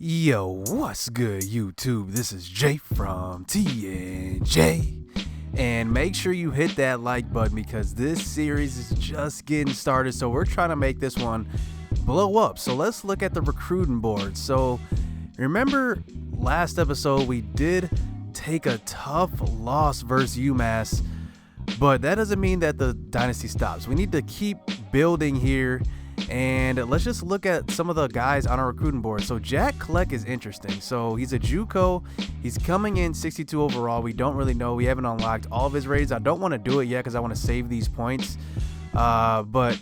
Yo, what's good, YouTube? This is Jay from TNJ. And make sure you hit that like button because this series is just getting started. So we're trying to make this one blow up. So let's look at the recruiting board. So remember last episode we did take a tough loss versus UMass, but that doesn't mean that the dynasty stops. We need to keep building here. And let's just look at some of the guys on our recruiting board. So Jack Kleck is interesting. So he's a JUCO. He's coming in 62 overall. We don't really know. We haven't unlocked all of his ratings. I don't want to do it yet because I want to save these points. But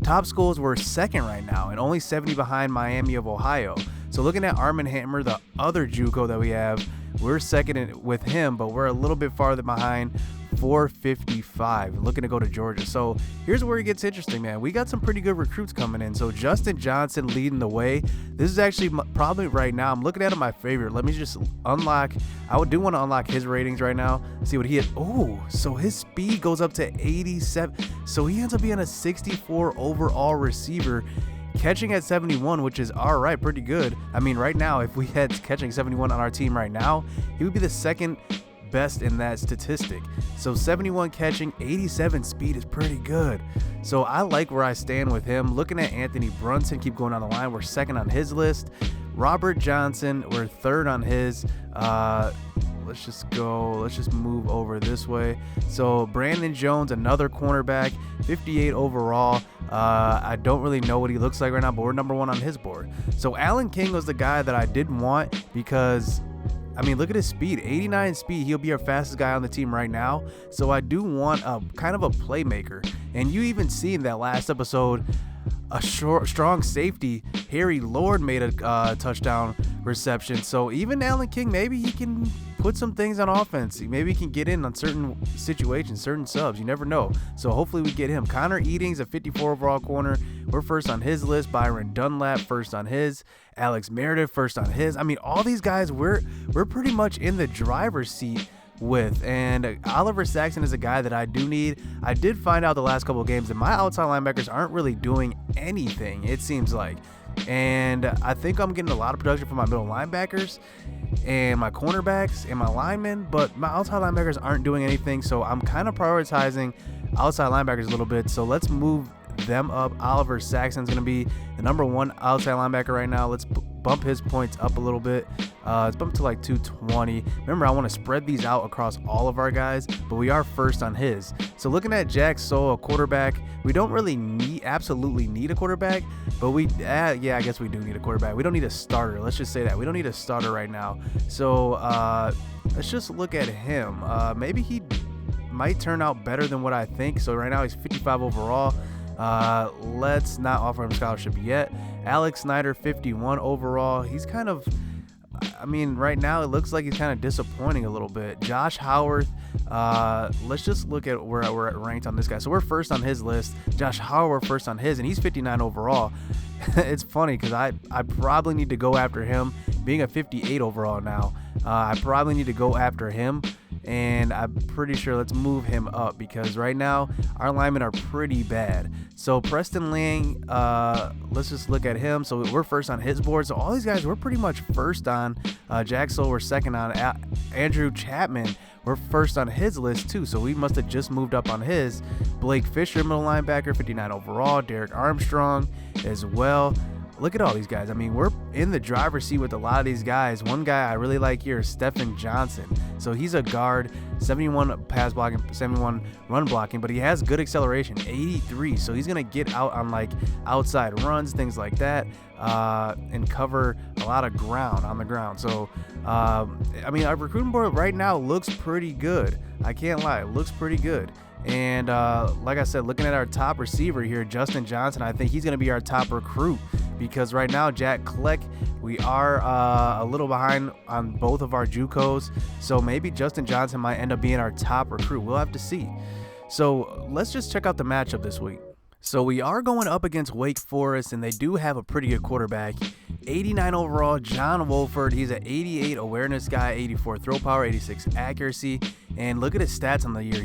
top schools, we're second right now and only 70 behind Miami of Ohio. So looking at Arm & Hammer, the other JUCO that we have, we're second with him, but we're a little bit farther behind, 455, looking to go to Georgia. So here's where it gets interesting, man. We got some pretty good recruits coming in. So Justin Johnson leading the way. This is actually probably right now, I'm looking at him my favorite. Let me just unlock. I do want to unlock his ratings right now. See what he had. Oh, so his speed goes up to 87. So he ends up being a 64 overall receiver, catching at 71, which is all right, pretty good. I mean, right now, if we had catching 71 on our team right now, he would be the second best in that statistic. So 71 catching, 87 speed is pretty good. So I like where I stand with him. Looking at Anthony Brunson, keep going on the line. We're second on his list. Robert Johnson, we're third on his. Let's just move over this way. So Brandon Jones, another cornerback, 58 overall. I don't really know what he looks like right now, but we're number one on his board. So Alan King was the guy that I did want because, I mean, look at his speed, 89 speed. He'll be our fastest guy on the team right now. So I do want a kind of a playmaker. And you even see in that last episode, a strong safety, Harry Lord, made a touchdown reception. So even Alan King, maybe he can put some things on offense. Maybe he can get in on certain situations, certain subs. You never know. So hopefully we get him. Connor Eatings, a 54 overall corner. We're first on his list. Byron Dunlap, first on his. Alex Meredith, first on his. I mean, all these guys, we're pretty much in the driver's seat with. And Oliver Saxon is a guy that I do need. I did find out the last couple of games that my outside linebackers aren't really doing anything, it seems like. And I think I'm getting a lot of production from my middle linebackers and my cornerbacks and my linemen, but my outside linebackers aren't doing anything. So I'm kind of prioritizing outside linebackers a little bit. So let's move them up. Oliver Saxon's going to be the number one outside linebacker right now. Let's bump his points up a little bit. Let's bump to like 220. Remember, I want to spread these out across all of our guys, but we are first on his. So looking at Jack Soul, a quarterback, we don't really absolutely need a quarterback, but I guess we do need a quarterback. We don't need a starter. Let's just say that. We don't need a starter right now. So let's just look at him. Maybe he might turn out better than what I think. So right now he's 55 overall. Let's not offer him scholarship yet. Alex Snyder, 51 overall. He's kind of, I mean, right now it looks like he's kind of disappointing a little bit. Josh Howarth, let's just look at where we're ranked on this guy. So we're first on his list. Josh Howarth first on his, and he's 59 overall. It's funny because I probably need to go after him. Being a 58 overall now, I probably need to go after him. And I'm pretty sure let's move him up because right now our linemen are pretty bad. So Preston Lang, let's just look at him. So we're first on his board. So all these guys, we're pretty much first on. Jack Soul, we're second on. Andrew Chapman, we're first on his list too. So we must have just moved up on his. Blake Fisher, middle linebacker, 59 overall. Derek Armstrong as well. Look at all these guys. I mean, we're in the driver's seat with a lot of these guys. One guy I really like here is Stephen Johnson. So he's a guard, 71 pass blocking, 71 run blocking, but he has good acceleration, 83. So he's going to get out on like outside runs, things like that, and cover a lot of ground on the ground. So, I mean, our recruiting board right now looks pretty good. I can't lie. It looks pretty good. And like I said, looking at our top receiver here, Justin Johnson, I think he's going to be our top recruit because right now, Jack Kleck, we are a little behind on both of our JUCOs. So maybe Justin Johnson might end up being our top recruit. We'll have to see. So let's just check out the matchup this week. So we are going up against Wake Forest, and they do have a pretty good quarterback. 89 overall, John Wolford. He's an 88 awareness guy, 84 throw power, 86 accuracy. And look at his stats on the year.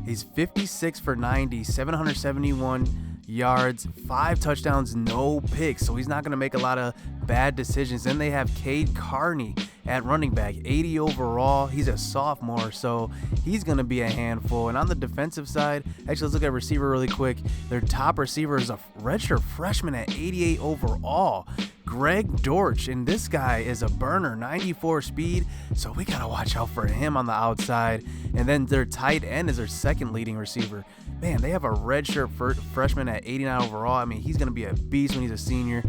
He's 56 for 90, 771 yards, 5 touchdowns, no picks. So he's not going to make a lot of bad decisions. Then they have Cade Carney at running back, 80 overall. He's a sophomore, so he's going to be a handful. And on the defensive side, actually, let's look at receiver really quick. Their top receiver is a redshirt freshman at 88 overall, Greg Dortch, and this guy is a burner, 94 speed, so we gotta watch out for him on the outside. And then their tight end is their second leading receiver. Man, they have a redshirt freshman at 89 overall. I mean, he's gonna be a beast when he's a senior.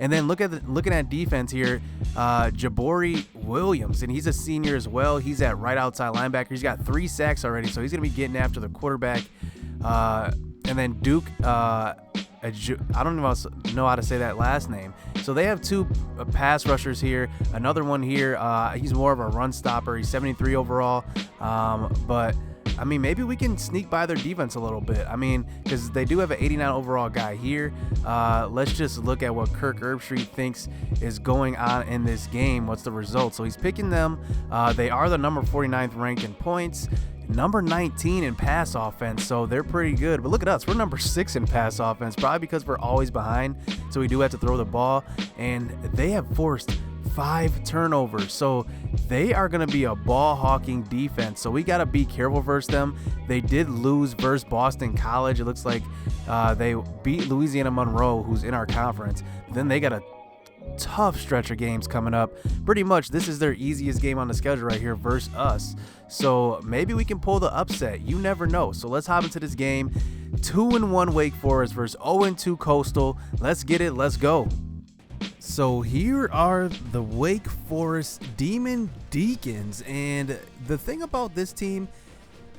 And then looking at defense here, Jabari Williams, and he's a senior as well. He's at right outside linebacker. He's got 3 sacks already, so he's gonna be getting after the quarterback. And then Duke, I don't know how to say that last name. So they have 2 pass rushers here. Another one here, he's more of a run stopper. He's 73 overall. But I mean, maybe we can sneak by their defense a little bit. I mean, because they do have an 89 overall guy here. Let's just look at what Kirk Herbstreit thinks is going on in this game. What's the result? So he's picking them. They are the number 49th ranked in points, number 19 in pass offense, so they're pretty good. But look at us, we're number 6 in pass offense, probably because we're always behind, so we do have to throw the ball. And they have forced 5 turnovers, so they are going to be a ball hawking defense, so we got to be careful versus them. They did lose versus Boston College. It looks like they beat Louisiana Monroe, who's in our conference. Then they got a tough stretch of games coming up. Pretty much this is their easiest game on the schedule right here versus us, so maybe we can pull the upset. You never know. So let's hop into this game. 2-1 Wake Forest versus 0-2 Coastal. Let's get it. Let's go. So here are the Wake Forest Demon Deacons, and the thing about this team,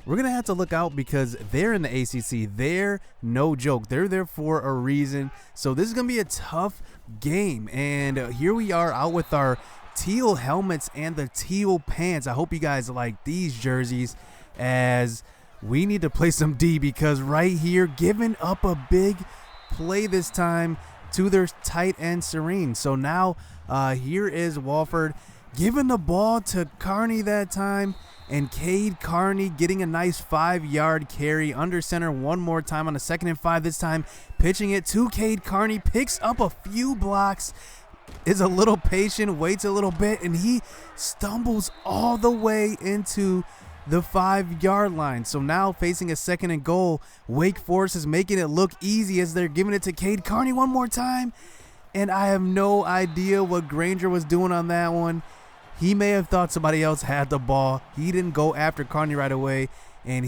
we're going to have to look out because they're in the ACC. They're no joke. They're there for a reason. So this is going to be a tough game. And here we are out with our teal helmets and the teal pants. I hope you guys like these jerseys, as we need to play some D, because right here, giving up a big play this time to their tight end Serene. So now here is Walford giving the ball to Carney that time, and Cade Carney getting a nice 5-yard carry under center one more time on a 2nd and 5, this time pitching it to Cade Carney, picks up a few blocks, is a little patient, waits a little bit, and he stumbles all the way into the 5-yard line. So now facing a 2nd and goal, Wake Forest is making it look easy as they're giving it to Cade Carney one more time, and I have no idea what Granger was doing on that one. He may have thought somebody else had the ball. He didn't go after Carney right away, and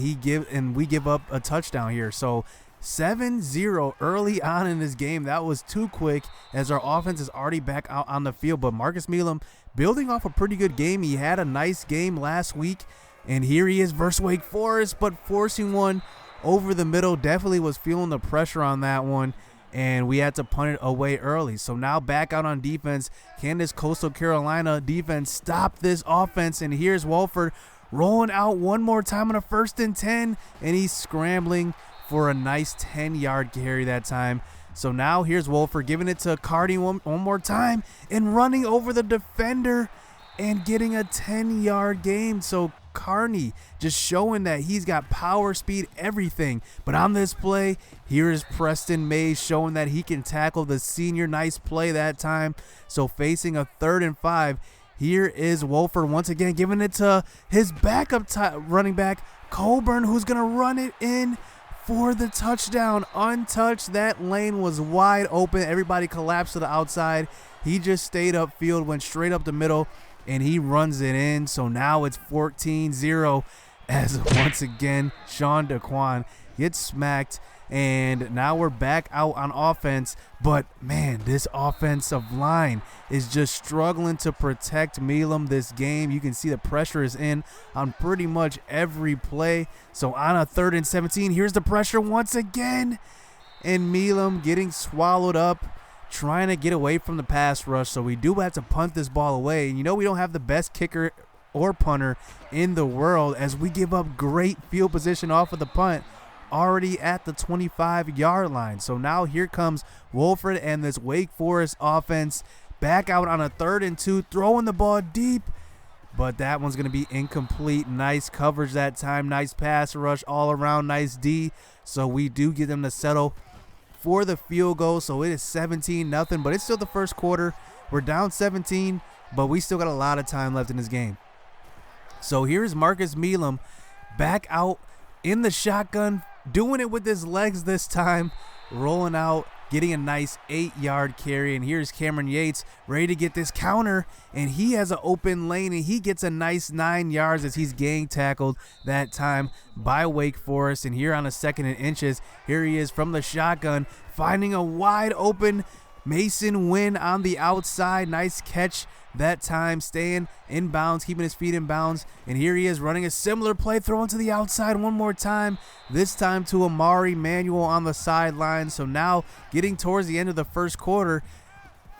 we give up a touchdown here. So 7-0 early on in this game. That was too quick, as our offense is already back out on the field. But Marcus Milam building off a pretty good game. He had a nice game last week, and here he is versus Wake Forest, but forcing one over the middle. Definitely was feeling the pressure on that one, and we had to punt it away early. So now back out on defense. Can this Coastal Carolina defense stop this offense? And here's Walford rolling out one more time on a 1st and 10, and he's scrambling for a nice 10-yard carry that time. So now here's Walford giving it to Carney one more time and running over the defender and getting a 10-yard gain. So Carney just showing that he's got power, speed, everything. But on this play, here is Preston Mays showing that he can tackle the senior. Nice play that time. So facing a 3rd and 5, here is Wolford once again giving it to his backup running back, Colburn, who's going to run it in for the touchdown. Untouched. That lane was wide open. Everybody collapsed to the outside. He just stayed upfield, went straight up the middle, and he runs it in. So now it's 14-0 as once again Sean DeQuan gets smacked, and now we're back out on offense. But man, this offensive line is just struggling to protect Milam this game. You can see the pressure is in on pretty much every play. So on a 3rd and 17, here's the pressure once again, and Milam getting swallowed up, trying to get away from the pass rush. So we do have to punt this ball away. And you know, we don't have the best kicker or punter in the world, as we give up great field position off of the punt already at the 25-yard line. So now here comes Wolford and this Wake Forest offense back out on a 3rd and 2, throwing the ball deep, but that one's going to be incomplete. Nice coverage that time. Nice pass rush all around. Nice D. So we do get them to settle for the field goal. So it is 17-0, but it's still the first quarter. We're down 17, but we still got a lot of time left in this game. So here's Marcus Milam back out in the shotgun, doing it with his legs this time, rolling out, getting a nice 8-yard carry. And here's Cameron Yates ready to get this counter, and he has an open lane, and he gets a nice 9 yards as he's gang tackled that time by Wake Forest. And here on a 2nd and inches, here he is from the shotgun, finding a wide open Mason Wynn on the outside. Nice catch that time, staying in bounds, keeping his feet in bounds. And here he is running a similar play, throwing to the outside one more time, this time to Amari Manuel on the sideline. So now getting towards the end of the first quarter,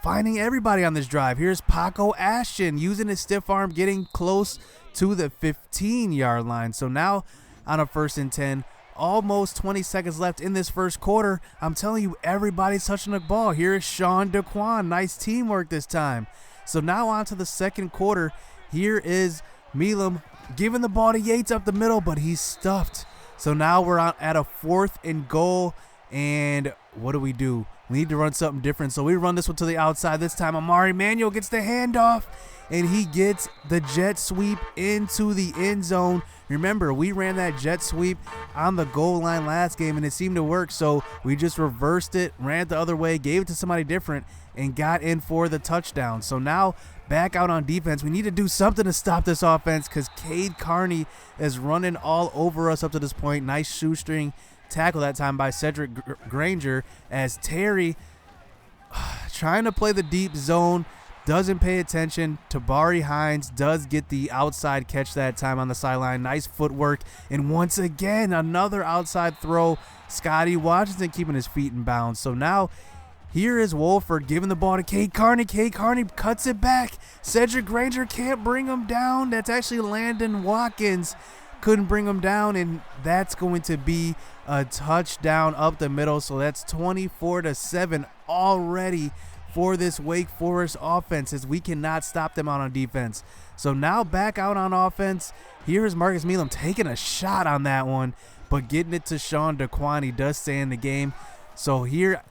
finding everybody on this drive. Here's Paco Ashton using his stiff arm, getting close to the 15-yard line. So now on a 1st and 10, almost 20 seconds left in this first quarter. I'm telling you, everybody's touching the ball. Here is Sean DeQuan. Nice teamwork this time. So now on to the second quarter. Here is Milam giving the ball to Yates up the middle, but he's stuffed. So now we're at a 4th and goal, and what do? We need to run something different. So we run this one to the outside. This time Amari Manuel gets the handoff, and he gets the jet sweep into the end zone. Remember, we ran that jet sweep on the goal line last game, and it seemed to work. So we just reversed it, ran it the other way, gave it to somebody different, and got in for the touchdown. So now back out on defense. We need to do something to stop this offense because Cade Carney is running all over us up to this point. Nice shoestring tackle that time by Cedric Granger as Terry trying to play the deep zone, doesn't pay attention. Tabari Hines does get the outside catch that time on the sideline. Nice footwork, and once again another outside throw. Scotty Washington keeping his feet in bounds. So now here is Wolford giving the ball to Cade Carney. Cade Carney cuts it back. Cedric Granger can't bring him down. That's actually Landon Watkins. Couldn't bring him down, and that's going to be a touchdown up the middle. So that's 24-7 already for this Wake Forest offense, as we cannot stop them out on defense. So now back out on offense. Here is Marcus Milam taking a shot on that one, but getting it to Sean DeQuan. He does stay in the game. So here,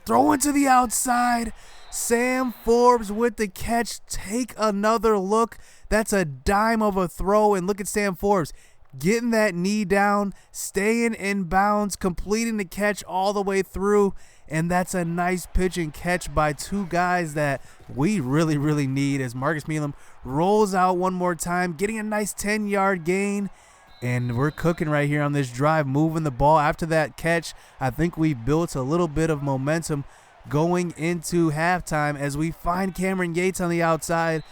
throwing to the outside. Sam Forbes with the catch. Take another look. That's a dime of a throw, and look at Sam Forbes getting that knee down, staying in bounds, completing the catch all the way through, and that's a nice pitch and catch by two guys that we really, really need, as Marcus Milam rolls out one more time, getting a nice 10-yard gain, and we're cooking right here on this drive, moving the ball. After that catch, I think we built a little bit of momentum going into halftime as we find Cameron Yates on the outside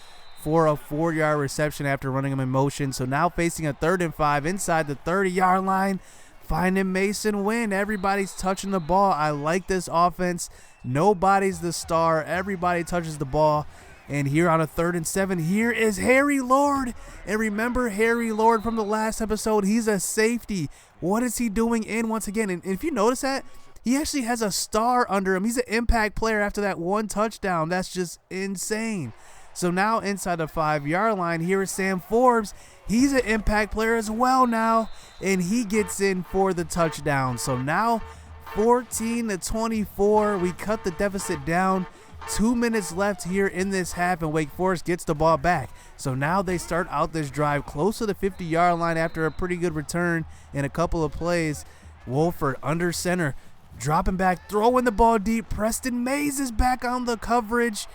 for a 4-yard reception after running him in motion. So now facing a 3rd and 5 inside the 30-yard line, finding Mason Wynn. Everybody's touching the ball. I like this offense. Nobody's the star. Everybody touches the ball. And here on a 3rd and 7, here is Harry Lord. And remember Harry Lord from the last episode, he's a safety. What is he doing in once again? And if you notice that, he actually has a star under him. He's an impact player after that one touchdown. That's just insane. So now inside the 5-yard line, here is Sam Forbes. He's an impact player as well now, and he gets in for the touchdown. So now 14-24, we cut the deficit down. 2 minutes left here in this half, and Wake Forest gets the ball back. So now they start out this drive close to the 50-yard line after a pretty good return and a couple of plays. Wolford under center, dropping back, throwing the ball deep. Preston Mays is back on the coverage,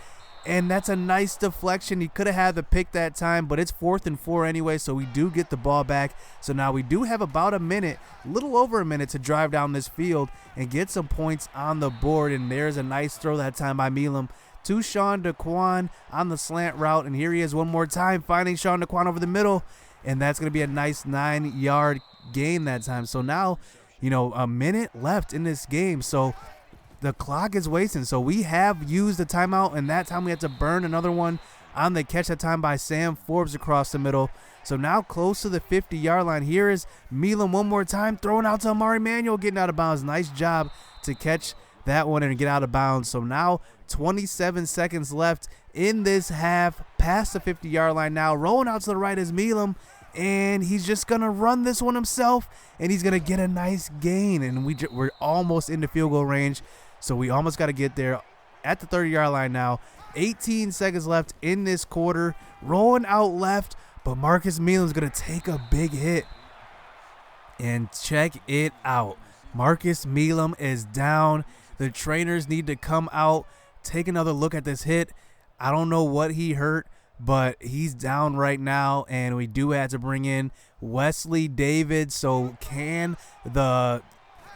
and that's a nice deflection. He could have had the pick that time, but it's 4th and 4 anyway, so we do get the ball back. So now we do have about a minute, little over a minute, to drive down this field and get some points on the board. And there's a nice throw that time by Milam to Sean DeQuan on the slant route. And here he is one more time, finding Sean DeQuan over the middle, and that's going to be a nice 9-yard gain that time. So now, a minute left in this game. So the clock is wasting. So we have used the timeout, and that time we had to burn another one on the catch that time by Sam Forbes across the middle. So now close to the 50-yard line. Here is Milam one more time, throwing out to Amari Manuel, getting out of bounds. Nice job to catch that one and get out of bounds. So now 27 seconds left in this half, past the 50-yard line now. Rolling out to the right is Milam, and he's just going to run this one himself, and he's going to get a nice gain, and we're almost into field goal range, so we almost got to get there at the 30-yard line now. 18 seconds left in this quarter, rolling out left, but Marcus Milam's going to take a big hit. And check it out. Marcus Milam is down. The trainers need to come out, take another look at this hit. I don't know what he hurt, but he's down right now, and we do have to bring in Wesley David. So can the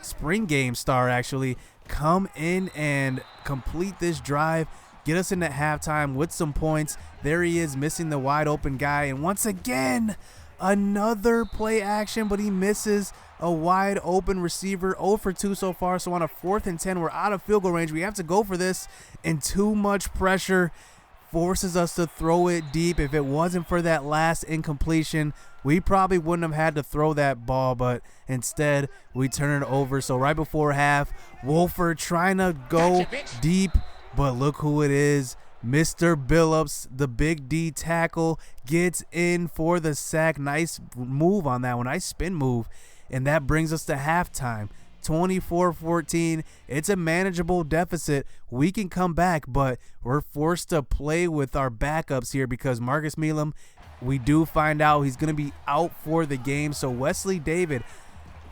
spring game star actually come in and complete this drive, get us into halftime with some points? There he is, missing the wide open guy, and once again, another play action, but he misses a wide open receiver. 0 for 2 so far, so on a 4th and 10, we're out of field goal range. We have to go for this, and too much pressure forces us to throw it deep. If it wasn't for that last incompletion, we probably wouldn't have had to throw that ball, but instead we turn it over. So right before half, Wolford trying to go deep, but look who it is. Mr. Billups, the big D tackle, gets in for the sack. Nice move on that one, nice spin move, and that brings us to halftime. 24-14. It's a manageable deficit. We can come back, but we're forced to play with our backups here because Marcus Milam, we do find out he's going to be out for the game. So Wesley David,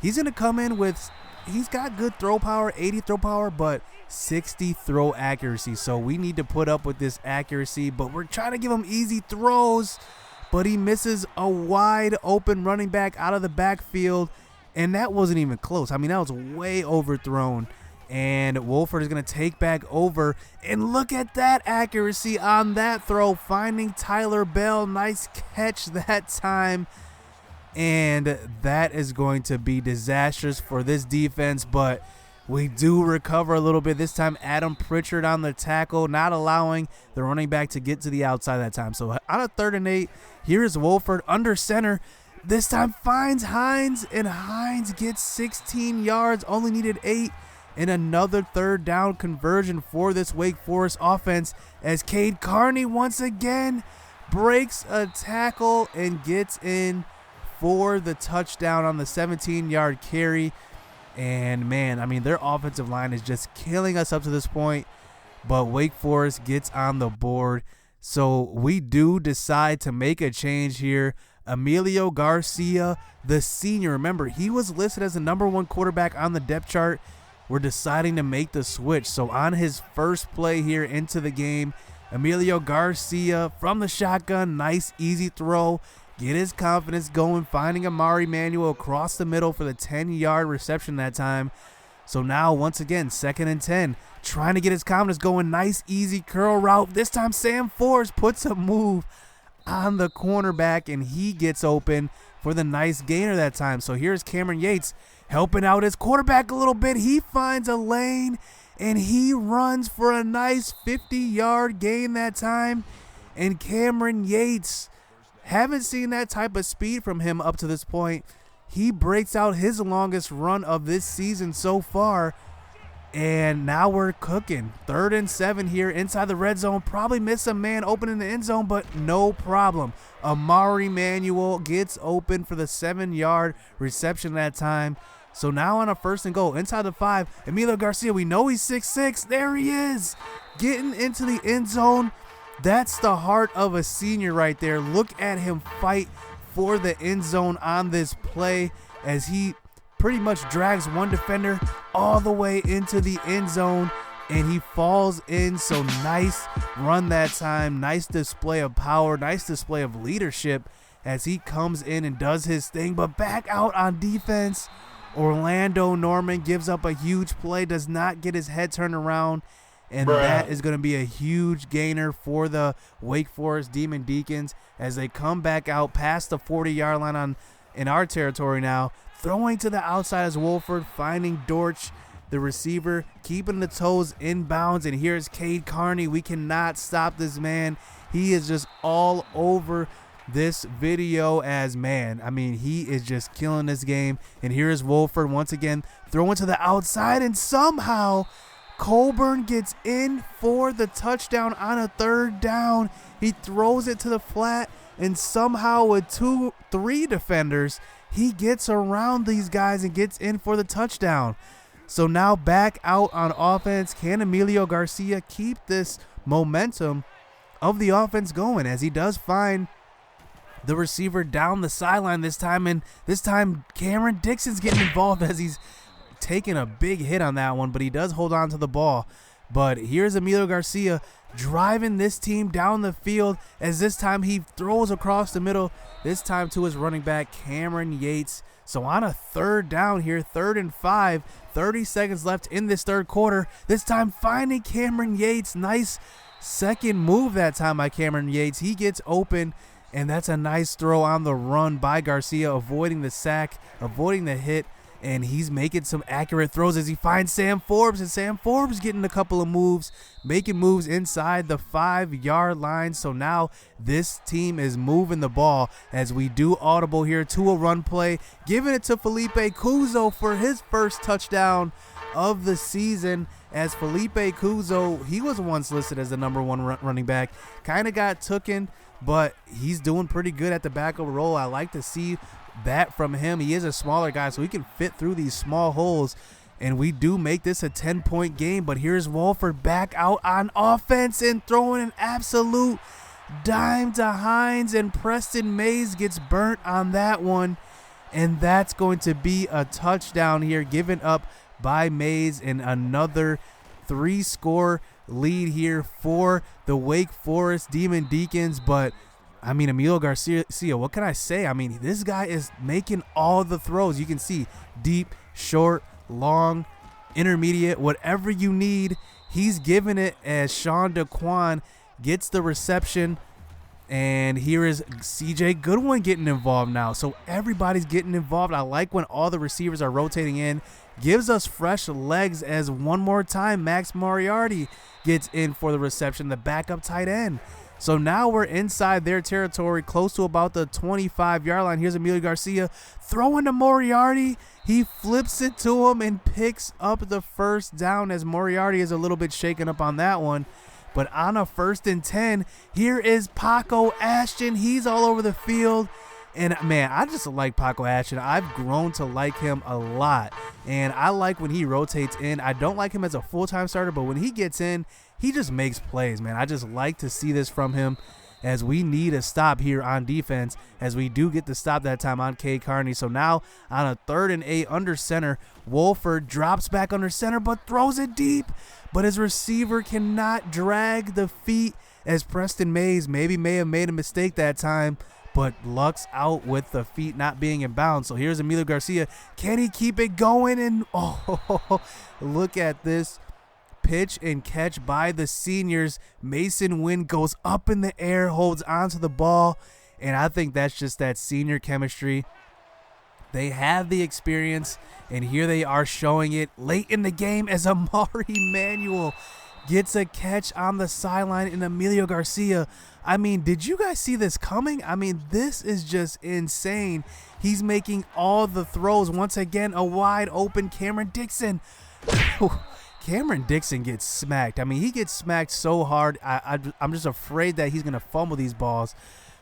he's going to come in with, he's got good throw power, 80 throw power, but 60 throw accuracy. So we need to put up with this accuracy, but we're trying to give him easy throws, but he misses a wide open running back out of the backfield. And that wasn't even close. I mean, that was way overthrown. And Wolford is going to take back over. And look at that accuracy on that throw, finding Tyler Bell. Nice catch that time. And that is going to be disastrous for this defense. But we do recover a little bit. This time, Adam Pritchard on the tackle, not allowing the running back to get to the outside that time. So on a 3rd and 8, here's Wolford under center. This time finds Hines, and Hines gets 16 yards, only needed 8, and another 3rd down conversion for this Wake Forest offense as Cade Carney once again breaks a tackle and gets in for the touchdown on the 17-yard carry. And man, I mean, their offensive line is just killing us up to this point, but Wake Forest gets on the board. So we do decide to make a change here. Emilio Garcia, the senior, remember, he was listed as the #1 quarterback on the depth chart. We're deciding to make the switch. So on his first play here into the game, Emilio Garcia from the shotgun, nice easy throw, get his confidence going, finding Amari Manuel across the middle for the 10-yard reception that time. So now, once again, 2nd and 10, trying to get his confidence going, nice easy curl route. This time Sam Forrest puts a move on the cornerback, and he gets open for the nice gainer that time. So here's Cameron Yates helping out his quarterback a little bit. He finds a lane, and he runs for a nice 50-yard gain that time. And Cameron Yates, haven't seen that type of speed from him up to this point. He breaks out his longest run of this season so far. And now we're cooking. 3rd and 7 here inside the red zone. Probably miss a man open in the end zone, but no problem. Amari Manuel gets open for the 7-yard reception that time. So now on a 1st and goal inside the 5, Emilio Garcia, we know he's 6'6". There he is, getting into the end zone. That's the heart of a senior right there. Look at him fight for the end zone on this play as he pretty much drags one defender all the way into the end zone, and he falls in. So nice run that time, nice display of power, nice display of leadership as he comes in and does his thing. But back out on defense, Orlando Norman gives up a huge play, does not get his head turned around, and that is going to be a huge gainer for the Wake Forest Demon Deacons as they come back out past the 40-yard line in our territory now. Throwing to the outside as Wolford, finding Dortch, the receiver, keeping the toes inbounds. And here's Cade Carney. We cannot stop this man. He is just all over this video as, man, I mean, he is just killing this game. And here's Wolford once again throwing to the outside, and somehow Colburn gets in for the touchdown on a third down. He throws it to the flat, and somehow with 2-3 defenders, he gets around these guys and gets in for the touchdown. So now back out on offense. Can Emilio Garcia keep this momentum of the offense going, as he does find the receiver down the sideline this time, and this time Cameron Dixon's getting involved as he's taking a big hit on that one, but he does hold on to the ball. But here's Emilio Garcia driving this team down the field, as this time he throws across the middle, this time to his running back Cameron Yates. So on a third down here, 3rd and 5, 30 seconds left in this third quarter, this time finding Cameron Yates. Nice second move that time by Cameron Yates. He gets open, and that's a nice throw on the run by Garcia, avoiding the sack, avoiding the hit, and he's making some accurate throws as he finds Sam Forbes, and Sam Forbes getting a couple of moves, making moves inside the 5-yard line. So now this team is moving the ball as we do audible here to a run play, giving it to Felipe Cuzo for his first touchdown of the season. As Felipe Cuzo, he was once listed as the #1 running back, kind of got taken, but he's doing pretty good at the back of the roll. I like to see that from him. He is a smaller guy, so he can fit through these small holes, and we do make this a 10-point game. But here's Wolford back out on offense and throwing an absolute dime to Hines, and Preston Mays gets burnt on that one, and that's going to be a touchdown here given up by Mays, and another 3-score lead here for the Wake Forest Demon Deacons. But I mean, Emilio Garcia, what can I say? I mean, this guy is making all the throws. You can see deep, short, long, intermediate, whatever you need, he's giving it, as Sean DeQuan gets the reception. And here is CJ Goodwin getting involved now. So everybody's getting involved. I like when all the receivers are rotating in. Gives us fresh legs, as one more time Max Moriarty gets in for the reception, the backup tight end. So now we're inside their territory, close to about the 25-yard line. Here's Emilio Garcia throwing to Moriarty. He flips it to him and picks up the first down, as Moriarty is a little bit shaken up on that one. But on a 1st and 10, here is Paco Ashton. He's all over the field. And, man, I just like Paco Ashton. I've grown to like him a lot. And I like when he rotates in. I don't like him as a full-time starter, but when he gets in, he just makes plays, man. I just like to see this from him, as we need a stop here on defense, as we do get the stop that time on K. Carney. So now on a 3rd and 8 under center, Wolford drops back under center but throws it deep. But his receiver cannot drag the feet, as Preston Mays may have made a mistake that time, but lucks out with the feet not being in bounds. So here's Emilio Garcia. Can he keep it going? And oh, look at this pitch and catch by the seniors. Mason Wynn goes up in the air, holds onto the ball, and I think that's just that senior chemistry. They have the experience, and here they are showing it late in the game, as Amari Manuel gets a catch on the sideline, and Emilio Garcia, I mean, did you guys see this coming? I mean, this is just insane. He's making all the throws. Once again, a wide open Cameron Dixon. Cameron Dixon gets smacked. I mean, he gets smacked so hard. I'm just afraid that he's going to fumble these balls.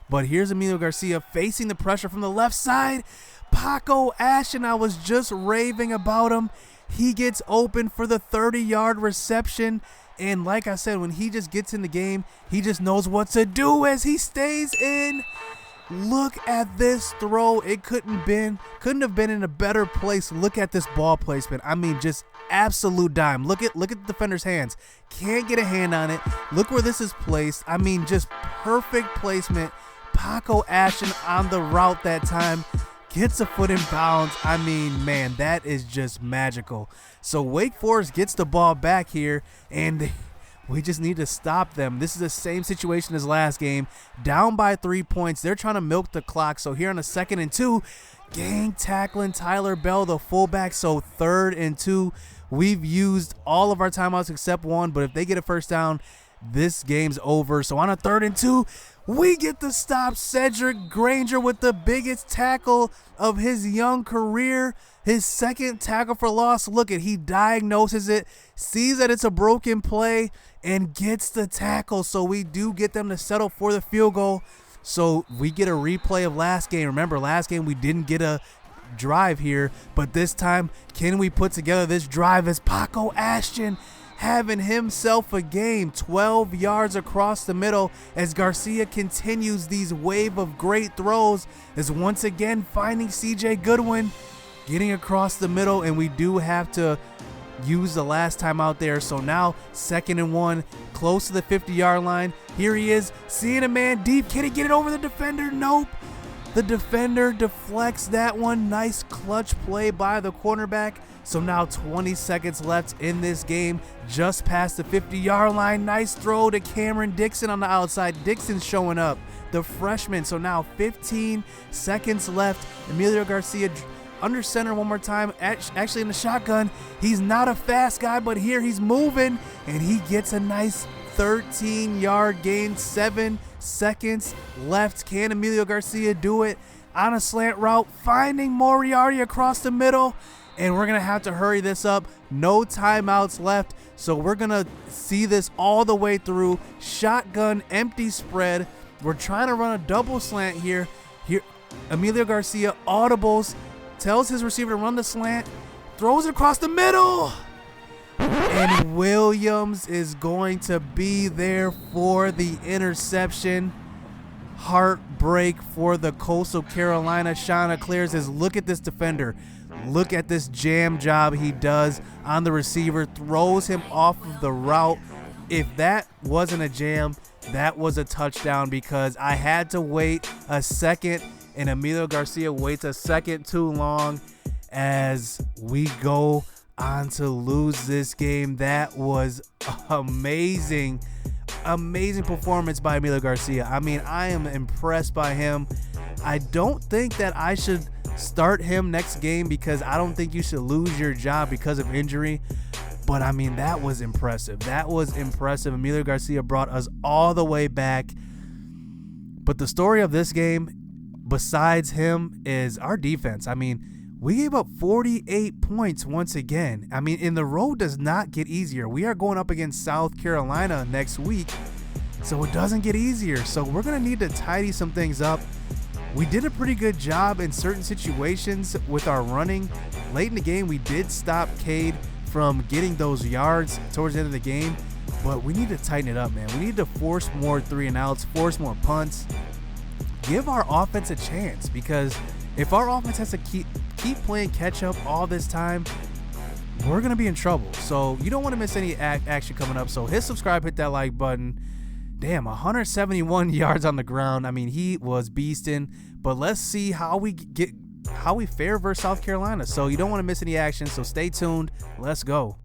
But here's Emilio Garcia facing the pressure from the left side. Paco Ashton, I was just raving about him. He gets open for the 30-yard reception. And like I said, when he just gets in the game, he just knows what to do as he stays in. Look at this throw. It couldn't have been in a better place. Look at this ball placement. I mean, just absolute dime. Look at the defender's hands. Can't get a hand on it. Look where this is placed. I mean, just perfect placement. Paco Ashton on the route that time. Gets a foot in bounds. I mean, man, that is just magical. So Wake Forest gets the ball back here, and we just need to stop them. This is the same situation as last game. Down by 3 points. They're trying to milk the clock. So here on a 2nd and 2, gang tackling Tyler Bell, the fullback. So 3rd and 2. We've used all of our timeouts except one, but if they get a first down, this game's over. So on a 3rd and 2, we get to stop Cedric Granger with the biggest tackle of his young career. His 2nd tackle for loss. Look at, he diagnoses it, sees that it's a broken play, and gets the tackle. So we do get them to settle for the field goal. So we get a replay of last game. Remember, last game we didn't get a drive here, but this time, can we put together this drive as Paco Ashton having himself a game, 12 yards across the middle, as Garcia continues these wave of great throws, is once again finding CJ Goodwin, getting across the middle, and we do have to use the last time out there. So now 2nd and 1, close to the 50-yard line. Here he is, seeing a man deep. Can he get it over the defender? Nope. The defender deflects that one. Nice clutch play by the cornerback. So now 20 seconds left in this game, just past the 50-yard line. Nice throw to Cameron Dixon on the outside. Dixon's showing up, the freshman. So now 15 seconds left. Emilio Garcia under center one more time, actually in the shotgun. He's not a fast guy, but here he's moving, and he gets a nice 13-yard gain. 7 seconds left. Can Emilio Garcia do it on a slant route, finding Moriarty across the middle? And we're going to have to hurry this up. No timeouts left, so we're going to see this all the way through. Shotgun, empty spread. We're trying to run a double slant here. Emilio Garcia audibles, tells his receiver to run the slant, throws it across the middle, and Williams is going to be there for the interception. Heartbreak for the Coastal Carolina Chanticleers. Is look at this defender. Look at this jam job he does on the receiver. Throws him off of the route. If that wasn't a jam, that was a touchdown, because I had to wait a second, and Emilio Garcia waits a second too long as we go on to lose this game. That was amazing. Amazing performance by Emilio Garcia. I mean, I am impressed by him. I don't think that I should start him next game, because I don't think you should lose your job because of injury. But I mean, that was impressive. That was impressive. Emilio Garcia brought us all the way back. But the story of this game, besides him, is our defense. I mean, we gave up 48 points once again. I mean, and the road does not get easier. We are going up against South Carolina next week, so it doesn't get easier. So we're going to need to tidy some things up. We did a pretty good job in certain situations with our running. Late in the game, we did stop Cade from getting those yards towards the end of the game, but we need to tighten it up, man. We need to force more 3-and-outs, force more punts, give our offense a chance, because if our offense has to keep playing catch up all this time, we're going to be in trouble. So you don't want to miss any action coming up. So hit subscribe, hit that like button. Damn, 171 yards on the ground. I mean, he was beasting, but let's see how we fare versus South Carolina. So you don't want to miss any action. So stay tuned. Let's go.